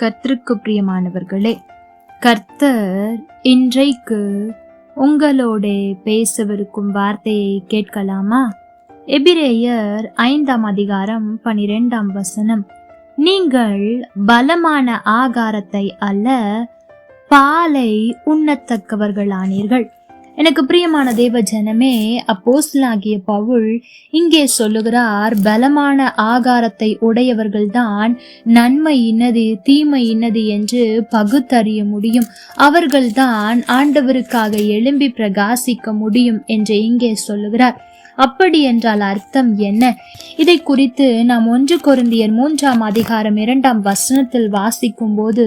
கர்த்தருக்கு பிரியமானவர்களே, கர்த்தர் இன்றைக்கு உங்களோட பேசவிருக்கும் வார்த்தையை கேட்கலாமா? எபிரேயர் 5ஆம் அதிகாரம் 12ஆம் வசனம். நீங்கள் பலமான ஆகாரத்தை அல்ல, பாலை உண்ணத்தக்கவர்களானீர்கள். எனக்கு பிரியமான தேவ ஜனமே, அப்போஸ்தலனாகிய பவுல் இங்கே சொல்லுகிறார், பலமான ஆகாரத்தை உடையவர்கள்தான் நன்மை இன்னது தீமை இன்னது என்று பகுத்தறிய முடியும். அவர்கள்தான் ஆண்டவருக்காக எழும்பி பிரகாசிக்க முடியும் என்று இங்கே சொல்லுகிறார். அப்படி என்றால் அர்த்தம் என்ன? இதை குறித்து நாம் 1 கொரிந்தியர் 3ஆம் அதிகாரம் 2ஆம் வசனத்தில் வாசிக்கும் போது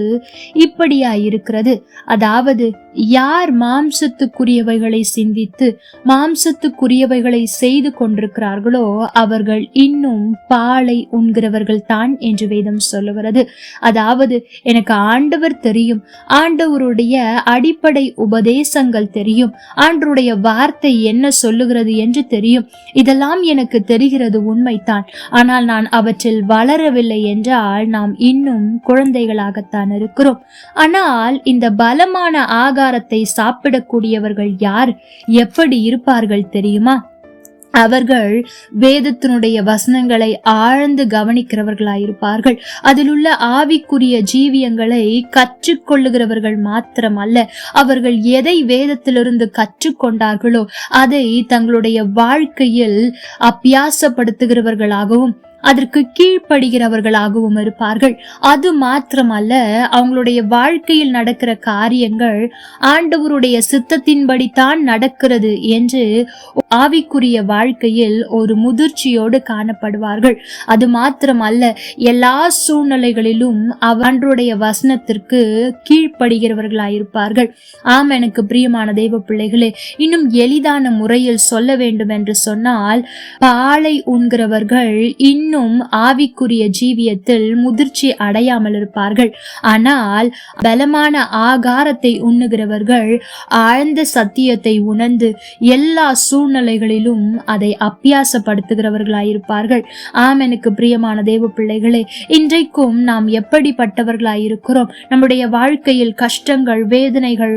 இப்படியா இருக்கிறது. அதாவது, யார் மாம்சத்துக்குரியவைகளை சிந்தித்து மாம்சத்துக்குரியவைகளை செய்து கொண்டிருக்கிறார்களோ அவர்கள் இன்னும் பாலை உண்கிறவர்கள் தான் என்று வேதம் சொல்லுகிறது. அதாவது, எனக்கு ஆண்டவர் தெரியும், ஆண்டவருடைய அடிப்படை உபதேசங்கள் தெரியும், ஆண்டவருடைய வார்த்தை என்ன சொல்லுகிறது என்று தெரியும். இதெல்லாம் எனக்கு தெரிகிறது, உண்மைதான். ஆனால் நான் அவற்றில் வளரவில்லை என்றால் நாம் இன்னும் குழந்தைகளாகத்தான் இருக்கிறோம். ஆனால் இந்த பலமான ஆகாரத்தை சாப்பிடக்கூடியவர்கள் யார், எப்படி இருப்பார்கள் தெரியுமா? அவர்கள் வேதத்தினுடைய வசனங்களை ஆழ்ந்து கவனிக்கிறவர்களாயிருப்பார்கள். அதில் உள்ள ஆவிக்குரிய ஜீவியங்களை கற்றுக்கொள்ளுகிறவர்கள் மாத்திரமல்ல, அவர்கள் எதை வேதத்திலிருந்து கற்றுக்கொண்டார்களோ அதை தங்களுடைய வாழ்க்கையில் அபியாசப்படுத்துகிறவர்களாகவும் அதற்கு கீழ்ப்படுகிறவர்களாகவும் இருப்பார்கள். அது மாத்திரமல்ல, அவங்களுடைய வாழ்க்கையில் நடக்கிற காரியங்கள் ஆண்டவருடைய சித்தத்தின்படி தான் நடக்கிறது என்று ஆவிக்குரிய வாழ்க்கையில் ஒரு முதிர்ச்சியோடு காணப்படுவார்கள். அது மாத்திரமல்ல, எல்லா சூழ்நிலைகளிலும் ஆண்டவருடைய வசனத்திற்கு கீழ்ப்படுகிறவர்களாயிருப்பார்கள். ஆம், எனக்கு பிரியமான தெய்வ பிள்ளைகளே, இன்னும் எளிதான முறையில் சொல்ல வேண்டும் என்று சொன்னால், பாலை உண்கிறவர்கள் இன்னும் ஆவிக்குரிய ஜீவியத்தில் முதிர்ச்சி அடையாமல் இருப்பார்கள். ஆனால் பலமான ஆகாரத்தை உண்ணுகிறவர்கள் ஆழ்ந்த சத்தியத்தை உணர்ந்து எல்லா சூழ்நிலைகளிலும் அதை அபியாசப்படுத்துகிறவர்களாயிருப்பார்கள். ஆம், எனக்கு பிரியமான தேவ பிள்ளைகளே, இன்றைக்கும் நாம் எப்படிப்பட்டவர்களாயிருக்கிறோம்? நம்முடைய வாழ்க்கையில் கஷ்டங்கள் வேதனைகள்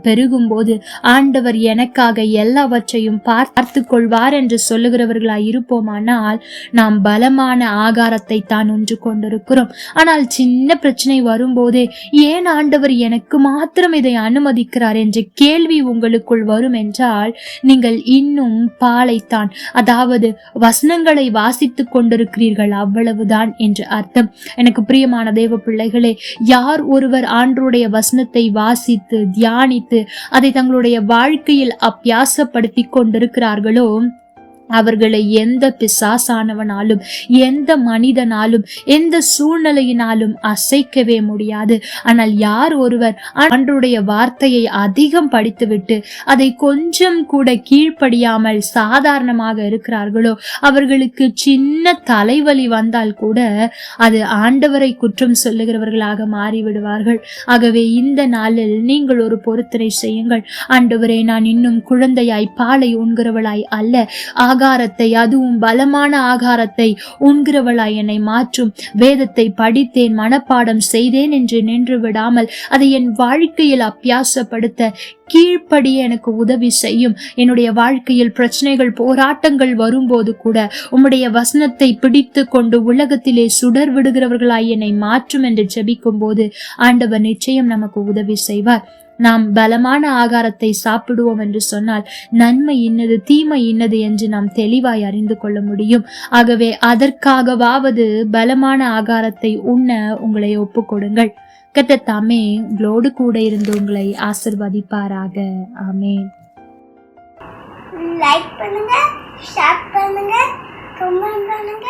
பெருகும் போது ஆண்டவர் எனக்காக எல்லாவற்றையும் பார்த்து கொள்வார் என்று சொல்லுகிறவர்களாயிருப்போமானால் நாம் பலமான ஆகாரத்தை தான் உண்டு கொண்டிருக்கிறோம். ஆனால் சின்ன பிரச்சனை வரும்போதே ஏன் ஆண்டவர் எனக்கு மாத்திரம் இதை அனுமதிக்கிறார் என்ற கேள்வி உங்களுக்குள் வரும் என்றால் நீங்கள் இன்னும் பாலைத்தான், அதாவது வசனங்களை வாசித்துக் கொண்டிருக்கிறீர்கள், அவ்வளவுதான் என்று அர்த்தம். எனக்கு பிரியமான தேவ பிள்ளைகளே, யார் ஒருவர் ஆண்டவருடைய வசனத்தை வாசித்து தியானித்து அதை தங்களுடைய வாழ்க்கையில் அபியாசப்படுத்தி கொண்டிருக்கிறார்களோ அவர்களை எந்த பிசாசானவனாலும் எந்த மனிதனாலும் எந்த சூழ்நிலையினாலும் அசைக்கவே முடியாது. ஆனால் யார் ஒருவர் ஆண்டவருடைய வார்த்தையை அதிகம் படித்துவிட்டு அதை கொஞ்சம் கூட கீழ்ப்படியாமல் சாதாரணமாக இருக்கிறார்களோ அவர்களுக்கு சின்ன தலைவலி வந்தால் கூட அது ஆண்டவரை குற்றம் சொல்லுகிறவர்களாக மாறிவிடுவார்கள். ஆகவே இந்த நாளில் நீங்கள் ஒரு பொருத்தனை செய்யுங்கள். ஆண்டவரே, நான் இன்னும் குழந்தையாய் பாலை உண்கிறவளாய் அல்ல, ஆகாரத்தை, அதுவும் பலமான ஆகாரத்தை உண்கிறவளாய் என்னை மாற்றும். வேதத்தை படித்தேன், மனப்பாடம் செய்தேன் என்று நின்று விடாமல் அதை என் வாழ்க்கையில் அபியாசப்படுத்த கீழ்ப்படிய எனக்கு உதவி செய்யும். என்னுடைய வாழ்க்கையில் பிரச்சனைகள் போராட்டங்கள் வரும்போது கூட உம்முடைய வசனத்தை பிடித்து கொண்டு உலகத்திலே சுடர் விடுகிறவர்களாய் என்னை மாற்றும் என்று ஜெபிக்கும் போது ஆண்டவர் நிச்சயம் நமக்கு உதவி செய்வார். நாம் பலமான ஆகாரத்தை சாப்பிடுவோம் என்று சொன்னால் நன்மை இன்னது தீமை இன்னது என்று நாம் தெளிவாய் அறிந்து கொள்ள முடியும். ஆகவே அதற்காகவாவது பலமான ஆகாரத்தை உண்ண உங்களை ஒப்புக்கொடுங்கள். கர்த்தர் தாமே உங்களோடு கூட இருந்து உங்களை ஆசீர்வதிப்பாராக. ஆமென். லைக் பண்ணுங்க, ஷேர் பண்ணுங்க, கமெண்ட் பண்ணுங்க.